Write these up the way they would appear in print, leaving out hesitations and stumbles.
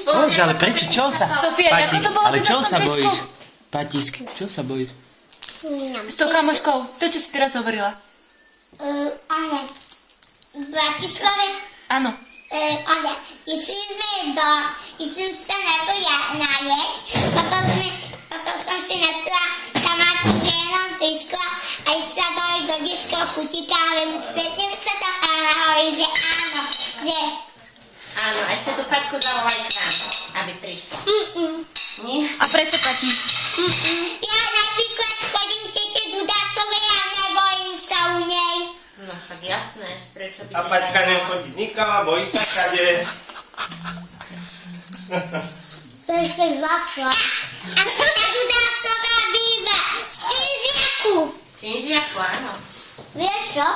Poď, ale prečo? Čo sa? Sofia, Pati, ako to bolo ale teda čo v tom sa Tesku? bojíš? Pati, čo sa bojíš? S tou kamoškou, to čo si teraz hovorila. One, v Bratislave, Áno. one, išli sme sa neboli najesť, potom som si nesla kamarky s jenom triskla a išla dole do detského chutíka, ale stretneme sa tam a ona hovorí, že áno, že... Áno, ešte tu Paťku zavolaj k nám, aby prišla. Nie? A prečo, Pati? Ja napríklad chodím tete Dudasovej a nebojím sa u nej. No však jasné, prečo by A si Paťka sa... nechodí nikam a bojí sa kade. To je sa zlasla. A tá Dudasová býva v Sinziaku. Činžiaku, áno. Vieš čo?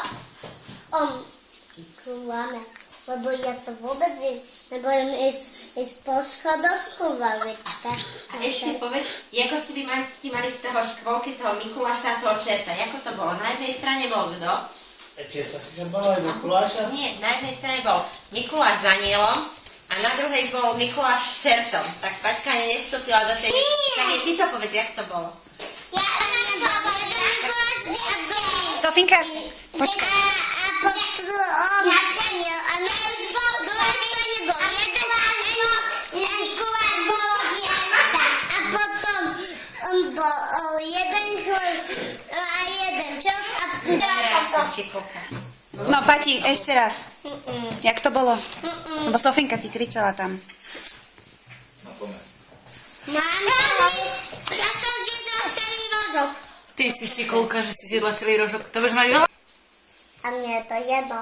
Kúlame, lebo ja sa vôbec nebojím ísť po schodovku, Valička. A ešte povedz, ako ste by mali v toho škôlke, toho Mikuláša, toho čerta, ako to bolo? Na jednej strane bol kto? Čerta si sa bala aj Mikuláša? Nie, na jednej strane bol Mikuláš s anielom a na druhej bol Mikuláš s čertom. Tak Paťka nestúpila do tej... Tak ty to povedz, jak to bolo? Ja som Mikuláš Sofinka, počkaj. a potom na seniel a na druhej strane bol Mikuláš bol dielca. A potom bol jeden chleb a jeden čas a No, Pati, ešte raz. Jak to bolo? Lebo Sofinka ti kričala tam. Mama, ja som zjedla celý rožok. Ty si šikulka, že si zjedla celý rožok. To budeš mať veľa? A mne je to jedno.